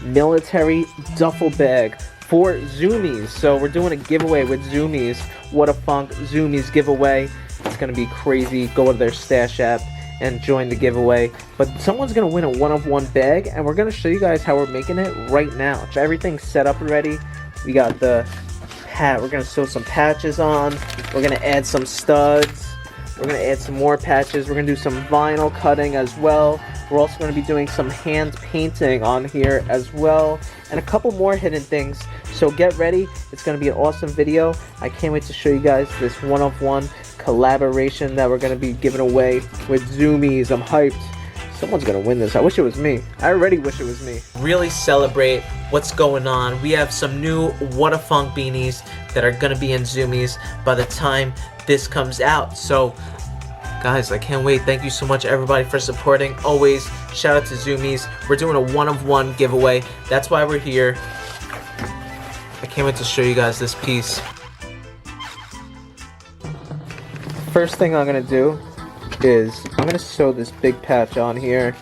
military duffel bag for Zumiez. So we're doing a giveaway with Zumiez. What a Funk Zumiez giveaway. It's going to be crazy. Go to their Stash app and join the giveaway. But someone's going to win a one-of-one bag, and we're going to show you guys how we're making it right now. So everything's set up already. We got the hat. We're going to sew some patches on. We're going to add some studs. We're going to add some more patches. We're going to do some vinyl cutting as well. We're also going to be doing some hand painting on here as well, and a couple more hidden things. So get ready. It's going to be an awesome video. I can't wait to show you guys this one-of-one collaboration that we're going to be giving away with Zumiez. I'm hyped. Someone's going to win this. I wish it was me. I already wish it was me. Really celebrate what's going on. We have some new What a Funk beanies that are going to be in Zumiez by the time this comes out. So guys, I can't wait. Thank you so much everybody for supporting. Always shout out to Zumiez. We're doing a one-of-one giveaway. That's why we're here. I can't wait to show you guys this piece. First thing I'm gonna do is I'm gonna sew this big patch on here.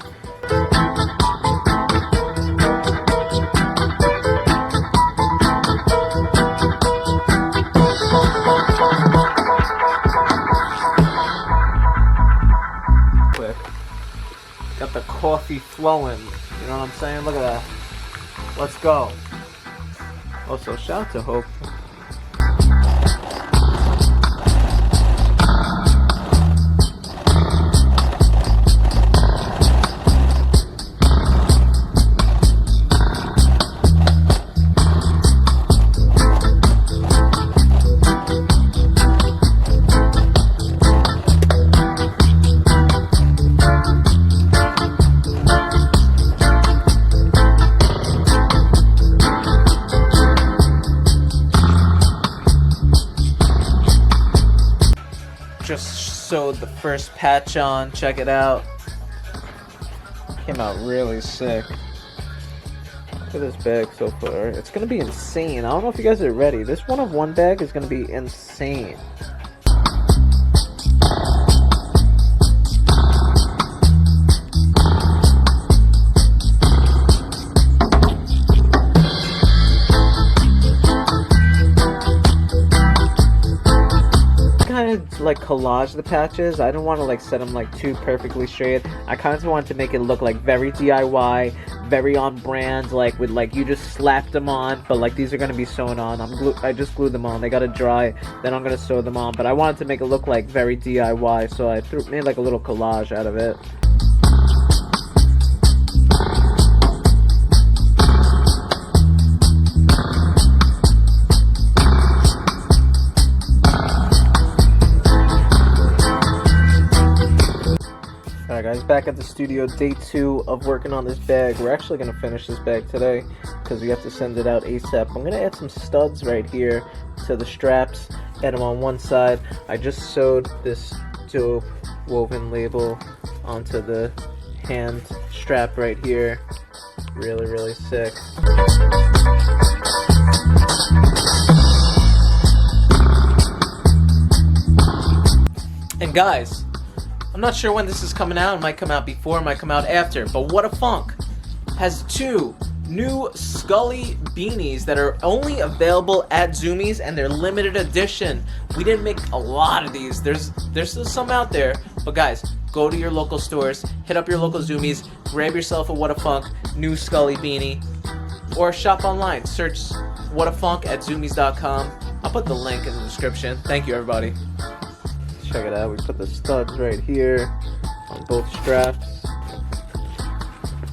Got the coffee flowing, you know what I'm saying? Look at that. Let's go. Also, shout out to Hope. Just sewed the first patch on. Check it out. Came out really sick. Look at this bag so far. It's gonna be insane. I don't know if you guys are ready. This one-of-one bag is gonna be insane. Like collage the patches. I don't want to like set them like too perfectly straight. I kind of want to make it look like very DIY, very on brand, like with like you just slapped them on, but like these are going to be sewn on. I just glued them on. They got to dry, then I'm going to sew them on, but I wanted to make it look like very DIY, so I made like a little collage out of it. Alright guys, back at the studio, day 2 of working on this bag. We're actually going to finish this bag today because we have to send it out ASAP. I'm going to add some studs right here to the straps, add them on one side. I just sewed this dope woven label onto the hand strap right here. Really, really sick. And guys, I'm not sure when this is coming out. It might come out before, it might come out after. But What a Funk has 2 new Scully beanies that are only available at Zumiez, and they're limited edition. We didn't make a lot of these. There's still some out there. But guys, go to your local stores, hit up your local Zumiez, grab yourself a What a Funk new Scully beanie, or shop online. Search What a Funk at Zumiez.com. I'll put the link in the description. Thank you, everybody. Check it out. We put the studs right here on both straps.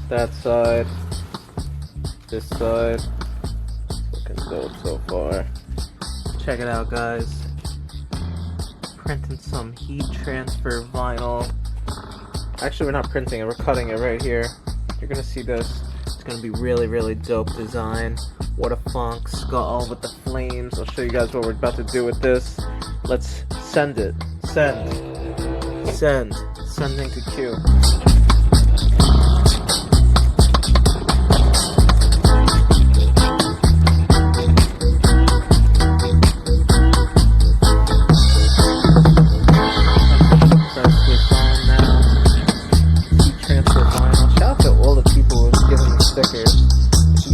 That side, this side. Looking dope so far. Check it out, guys. Printing some heat transfer vinyl. Actually, we're not printing it. We're cutting it right here. You're gonna see this. It's gonna be really, really dope design. What a Funk skull with the flames. I'll show you guys what we're about to do with this. Let's send it. Sending to Q. Heat transfer vinyl. Shout out to all the people who are giving me stickers. It's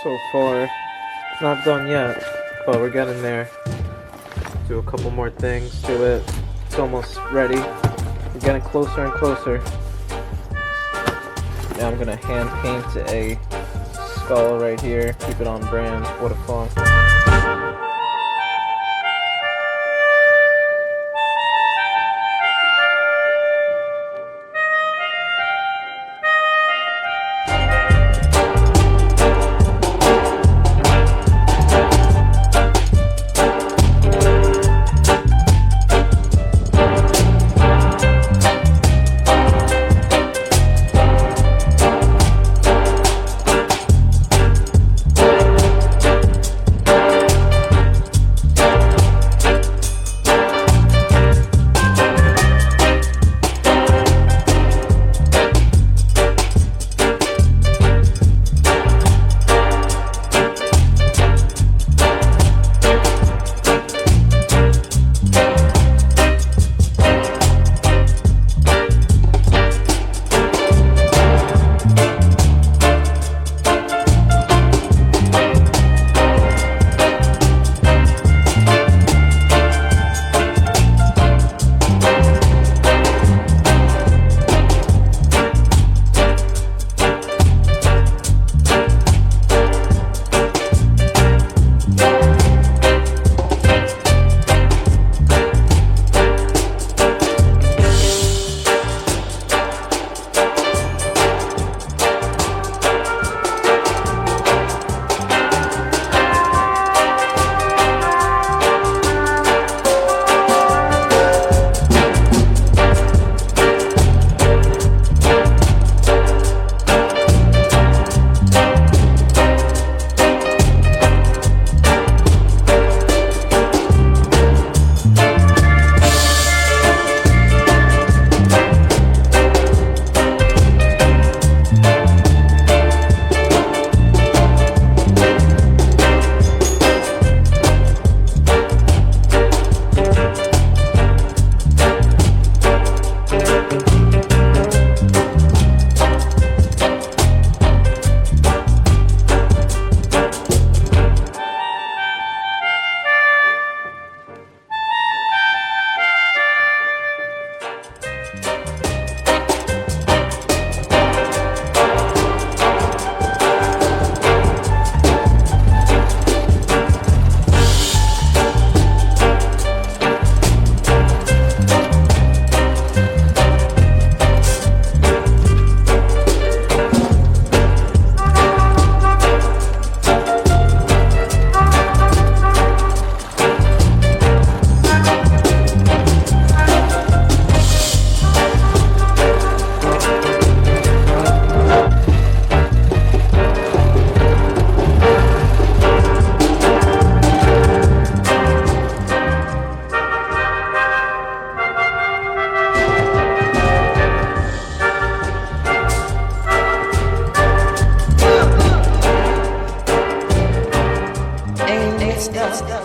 so far. Not done yet, but we're getting there. Do a couple more things to it. It's almost ready. We're getting closer and closer. Now I'm gonna hand paint a skull right here. Keep it on brand. What a funk.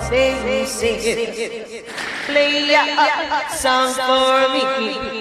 Baby, sing it. Play a song for me.